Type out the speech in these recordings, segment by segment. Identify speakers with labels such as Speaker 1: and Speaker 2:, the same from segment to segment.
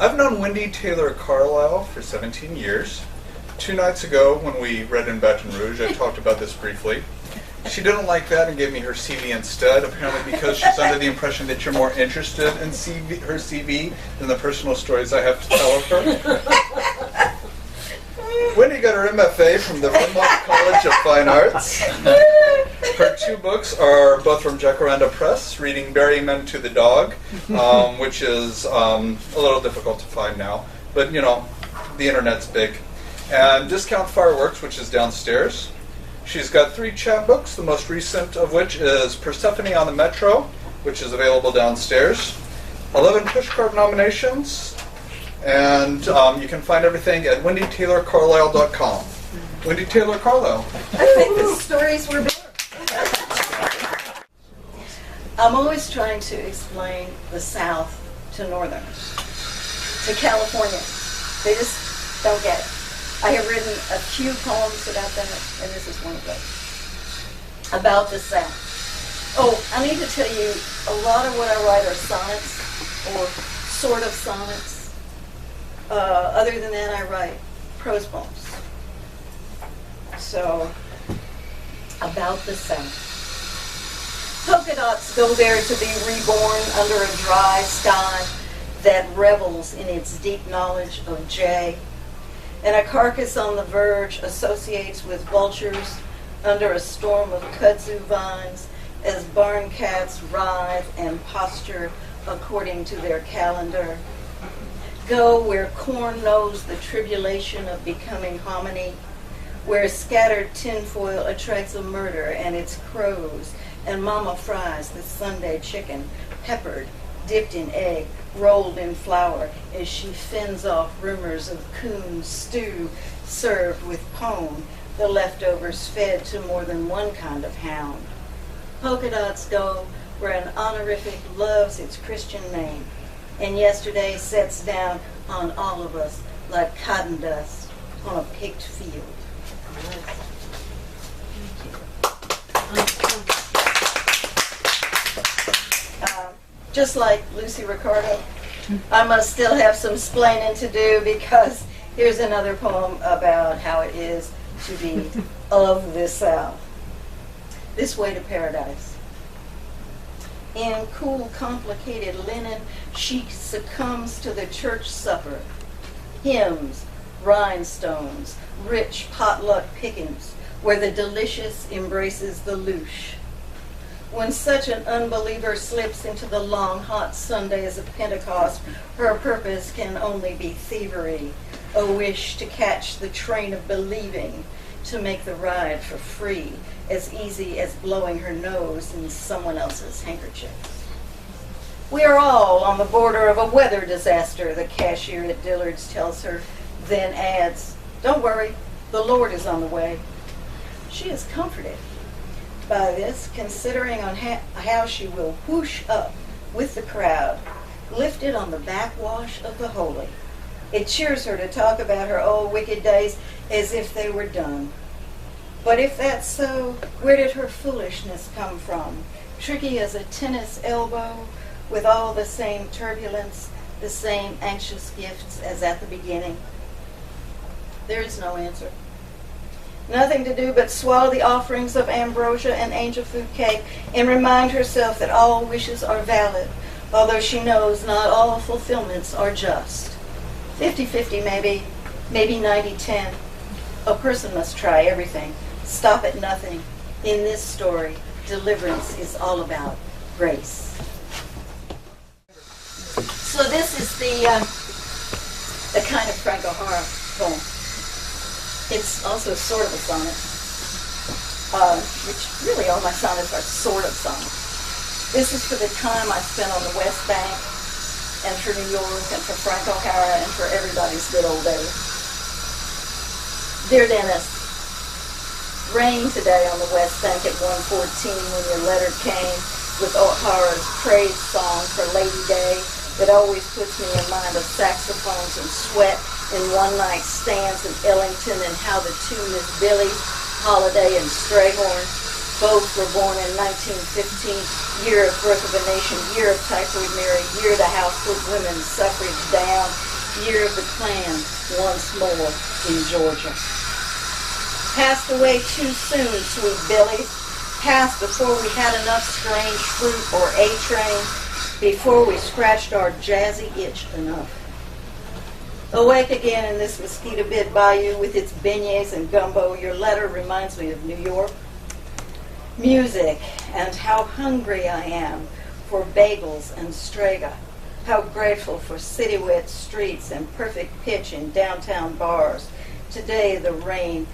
Speaker 1: I've known Wendy Taylor Carlisle for 17 years. 2 nights ago, when we read in Baton Rouge, I talked about this briefly. She didn't like that and gave me her CV instead, apparently because she's under the impression that you're more interested in her CV than the personal stories I have to tell of her. Wendy got her MFA from the Vermont College of Fine Arts. Her 2 books are both from Jacaranda Press, Reading Burying Men to the Dog, which is a little difficult to find now, but you know, the internet's big. And Discount Fireworks, which is downstairs. She's got 3 chapbooks, the most recent of which is Persephone on the Metro, which is available downstairs. 11 pushcart nominations, and you can find everything at wendytaylorcarlisle.com. Wendy Taylor Carlisle.
Speaker 2: I think the stories were better. I'm always trying to explain the South to Northerners, to California. They just don't get it. I have written a few poems about that, and this is one of those. About the South. Oh, I need to tell you, a lot of what I write are sonnets, or sort of sonnets. Other than that, I write prose poems. So, about the South. Polka dots go there to be reborn under a dry sky that revels in its deep knowledge of J. And a carcass on the verge associates with vultures under a storm of kudzu vines as barn cats writhe and posture according to their calendar. Go where corn knows the tribulation of becoming hominy, where scattered tinfoil attracts a murder and its crows, and Mama fries the Sunday chicken, peppered, dipped in egg, rolled in flour, as she fends off rumors of coon stew served with pone, the leftovers fed to more than one kind of hound. Polka dots go where an honorific loves its Christian name, and yesterday sets down on all of us like cotton dust on a picked field. Just like Lucy Ricardo, I must still have some splaining to do, because here's another poem about how it is to be of the South. This Way to Paradise. In cool, complicated linen, she succumbs to the church supper. Hymns, rhinestones, rich potluck pickings, where the delicious embraces the louche. When such an unbeliever slips into the long, hot Sundays of Pentecost, her purpose can only be thievery, a wish to catch the train of believing, to make the ride for free, as easy as blowing her nose in someone else's handkerchief. We are all on the border of a weather disaster, the cashier at Dillard's tells her, then adds, "Don't worry, the Lord is on the way." She is comforted by this, considering on how she will whoosh up with the crowd, lifted on the backwash of the holy. It cheers her to talk about her old wicked days as if they were done. But if that's so, where did her foolishness come from? Tricky as a tennis elbow, with all the same turbulence, the same anxious gifts as at the beginning? There is no answer. Nothing to do but swallow the offerings of ambrosia and angel food cake and remind herself that all wishes are valid, although she knows not all fulfillments are just. 50-50 maybe 90-10. A person must try everything, stop at nothing. In this story, deliverance is all about grace. So this is the kind of Frank O'Hara poem. It's also sort of a sonnet, which really all my sonnets are sort of sonnets. This is for the time I spent on the West Bank, and for New York, and for Frank O'Hara, and for everybody's good old days. Dear Dennis, rain today on the West Bank at 1:14 when your letter came with O'Hara's praise song for Lady Day that always puts me in mind of saxophones and sweat in one-night stands in Ellington, and how the two Miss Billies, Holiday and Strayhorn, Both were born in 1915, year of birth of a nation, year of typhoid Mary, year the House put women's suffrage down, year of the Klan once more in Georgia. Passed away too soon, sweet Billy. Passed before we had enough strange fruit or A-train, before we scratched our jazzy itch enough. Awake again in this mosquito-bit bayou with its beignets and gumbo, your letter reminds me of New York. Music, and how hungry I am for bagels and strega. How grateful for city-wet streets and perfect pitch in downtown bars. Today the rain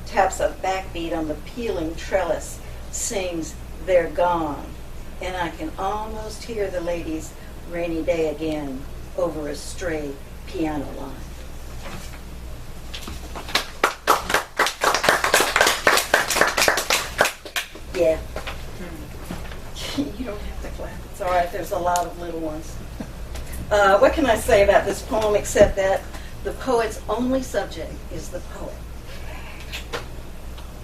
Speaker 2: taps a backbeat on the peeling trellis, sings "They're Gone," and I can almost hear the ladies' "Rainy Day Again" over a stray piano line. Yeah. You don't have to clap. It's all right. There's a lot of little ones. What can I say about this poem except that the poet's only subject is the poet?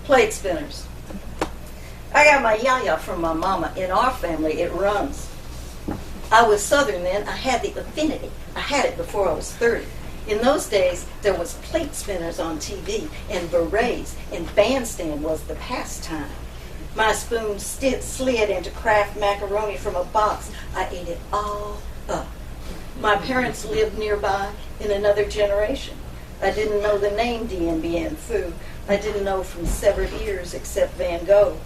Speaker 2: Plate spinners. I got my yaya from my mama. In our family, it runs. I was Southern then. I had the affinity. I had it before I was 30. In those days, there was plate spinners on TV and berets, and bandstand was the pastime. My spoon slid into Kraft macaroni from a box. I ate it all up. My parents lived nearby in another generation. I didn't know the name Dien Bien Phu. I didn't know from severed ears except Van Gogh.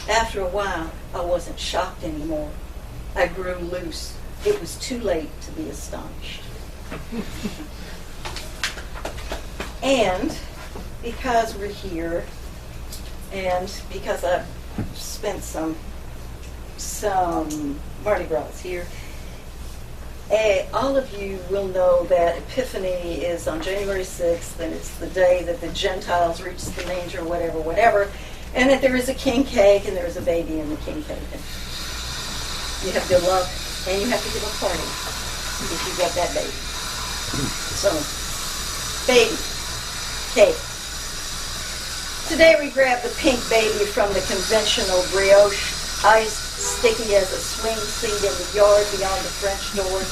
Speaker 2: After a while, I wasn't shocked anymore. I grew loose. It was too late to be astonished. And because we're here, and because I've spent some Mardi Gras here, all of you will know that Epiphany is on January 6th, and it's the day that the Gentiles reach the manger, whatever, and that there is a king cake, and there is a baby in the king cake. And you have good luck, and you have to give a party if you get that baby. So, baby, cake. Today we grab the pink baby from the conventional brioche, iced sticky as a swing seat in the yard beyond the French doors,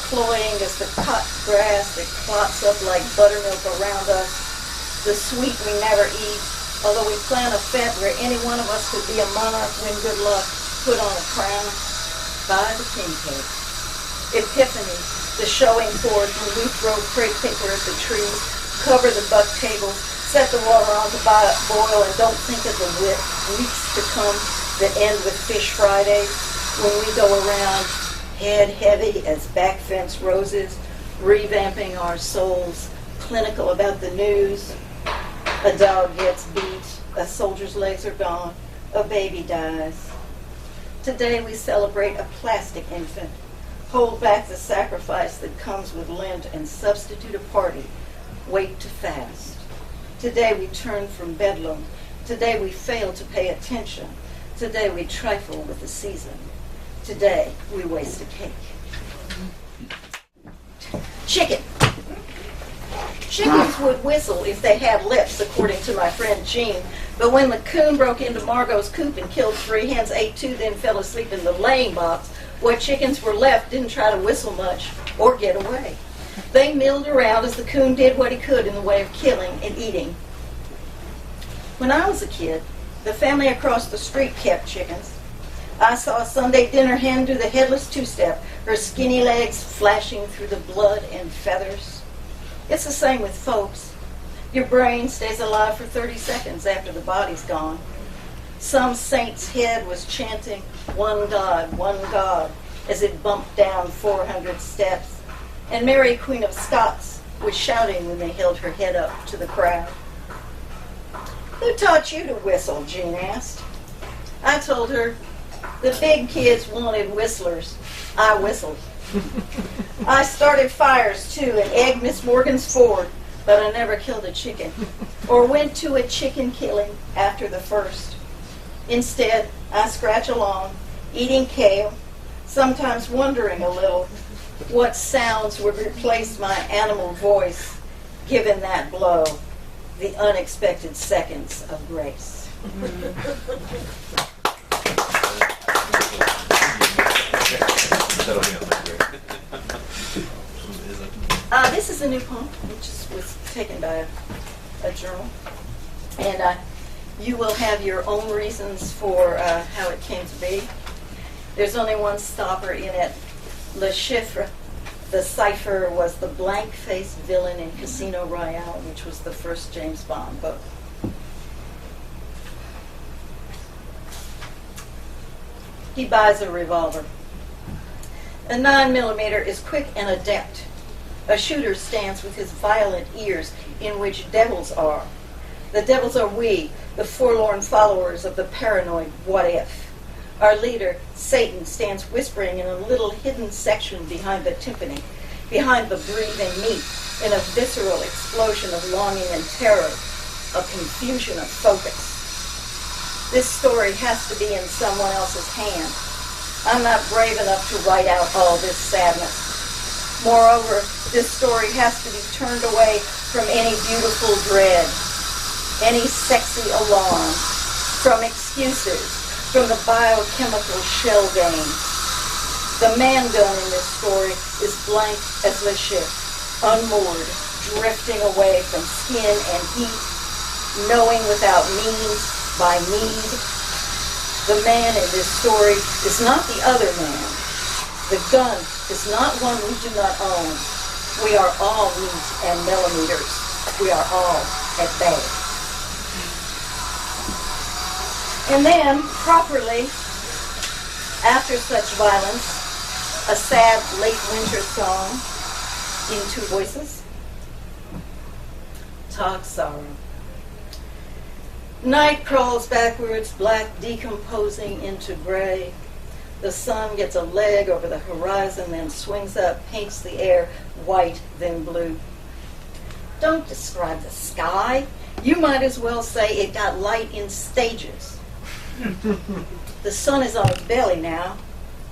Speaker 2: cloying as the cut grass that clots up like buttermilk around us, the sweet we never eat, although we plan a fete where any one of us could be a monarch, win good luck, put on a crown, buy the king cake. Epiphany, the showing forth when we throw crepe paper at the trees, cover the buck tables, set the water on to boil, and don't think of the weeks to come that end with Fish Friday, when we go around head heavy as back fence roses, revamping our souls, clinical about the news. A dog gets beat, a soldier's legs are gone, a baby dies. Today we celebrate a plastic infant, hold back the sacrifice that comes with Lent, and substitute a party, wait to fast. Today we turn from bedlam. Today we fail to pay attention. Today we trifle with the season. Today we waste a cake. Chicken. Chickens would whistle if they had lips, according to my friend Jean. But when the coon broke into Margot's coop and killed 3 hens, ate 2, then fell asleep in the laying box, what chickens were left didn't try to whistle much or get away. They milled around as the coon did what he could in the way of killing and eating. When I was a kid, the family across the street kept chickens. I saw a Sunday dinner hen do the headless two-step, her skinny legs flashing through the blood and feathers. It's the same with folks. Your brain stays alive for 30 seconds after the body's gone. Some saint's head was chanting, one God, as it bumped down 400 steps. And Mary, Queen of Scots, was shouting when they held her head up to the crowd. Who taught you to whistle? Jean asked. I told her, the big kids wanted whistlers. I whistled. I started fires too and egged Miss Morgan's Ford, but I never killed a chicken or went to a chicken killing after the first. Instead, I scratch along, eating kale, sometimes wondering a little what sounds would replace my animal voice given that blow, the unexpected seconds of grace. This is a new poem, which was taken by a journal. And you will have your own reasons for how it came to be. There's only one stopper in it. Le Chiffre, the cipher, was the blank-faced villain in Casino Royale, which was the first James Bond book. He buys a revolver. A 9mm is quick and adept. A shooter stands with his violet ears in which devils are. The devils are we, the forlorn followers of the paranoid what if. Our leader, Satan, stands whispering in a little hidden section behind the timpani, behind the breathing meat, in a visceral explosion of longing and terror, a confusion of focus. This story has to be in someone else's hand. I'm not brave enough to write out all this sadness. Moreover, this story has to be turned away from any beautiful dread, any sexy alarm, from excuses, from the biochemical shell game. The man gun in this story is blank as Le Chiffre, unmoored, drifting away from skin and heat, knowing without means by need. The man in this story is not the other man. The gun is not one we do not own. We are all meat and millimeters. We are all at bay. And then, properly, after such violence, a sad late winter song in two voices. Talk sorrow. Night crawls backwards, black decomposing into gray. The sun gets a leg over the horizon, then swings up, paints the air white, then blue. Don't describe the sky. You might as well say it got light in stages. The sun is on its belly now,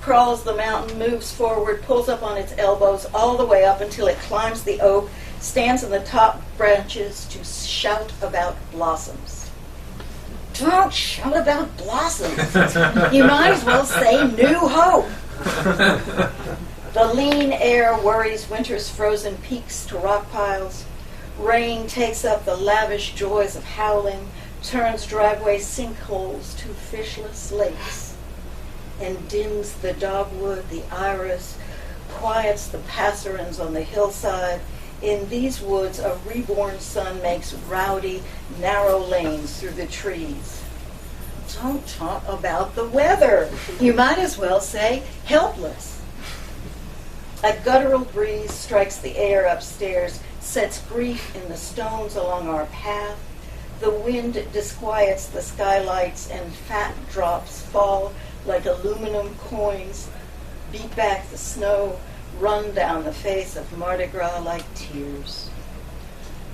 Speaker 2: crawls the mountain, moves forward, pulls up on its elbows all the way up until it climbs the oak, stands in the top branches to shout about blossoms. Don't shout about blossoms. You might as well say new hope. The lean air worries winter's frozen peaks to rock piles. Rain takes up the lavish joys of howling, turns driveway sinkholes to fishless lakes, and dims the dogwood, the iris, quiets the passerines on the hillside. In these woods, a reborn sun makes rowdy, narrow lanes through the trees. Don't talk about the weather. You might as well say helpless. A guttural breeze strikes the air upstairs, sets grief in the stones along our path. The wind disquiets the skylights, and fat drops fall like aluminum coins, beat back the snow, run down the face of Mardi Gras like tears.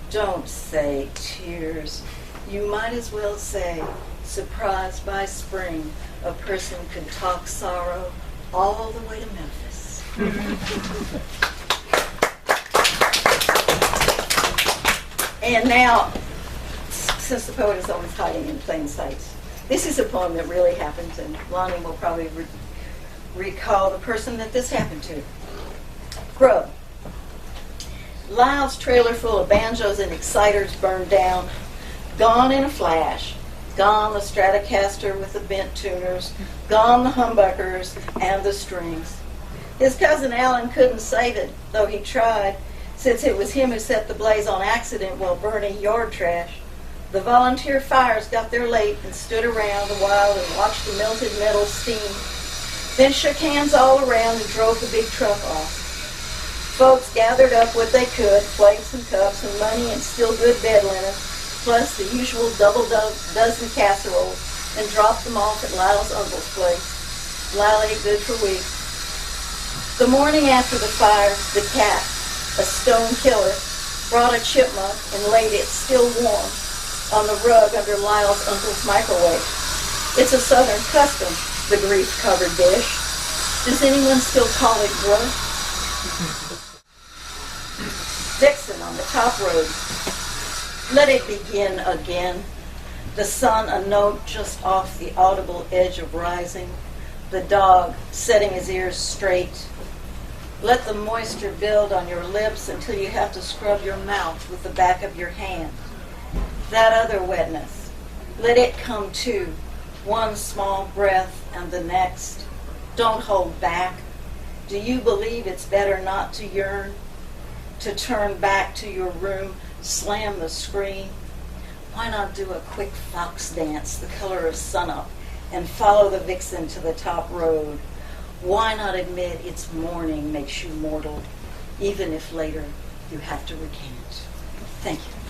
Speaker 2: Don't say tears. You might as well say, surprised by spring, a person could talk sorrow all the way to Memphis. And now, since the poet is always hiding in plain sight, this is a poem that really happened, and Lonnie will probably recall the person that this happened to. Grub. Lyle's trailer full of banjos and exciters burned down. Gone in a flash. Gone the Stratocaster with the bent tuners. Gone the humbuckers and the strings. His cousin Alan couldn't save it, though he tried, since it was him who set the blaze on accident while burning yard trash. The volunteer fires got there late and stood around a while and watched the melted metal steam, then shook hands all around and drove the big truck off. Folks gathered up what they could, plates and cups and money and still good bed linen, plus the usual double dozen casseroles, and dropped them off at Lyle's uncle's place. Lyle ate good for weeks. The morning after the fire, the cat, a stone killer, brought a chipmunk and laid it still warm on the rug under Lyle's uncle's microwave. It's a southern custom, the grease-covered dish. Does anyone still call it grub? Vixen on the top road. Let it begin again. The sun a note just off the audible edge of rising. The dog setting his ears straight. Let the moisture build on your lips until you have to scrub your mouth with the back of your hand. That other wetness, let it come too. One small breath and the next. Don't hold back. Do you believe it's better not to yearn? To turn back to your room, slam the screen? Why not do a quick fox dance the color of sunup and follow the vixen to the top road? Why not admit it's morning makes you mortal, even if later you have to recant? Thank you.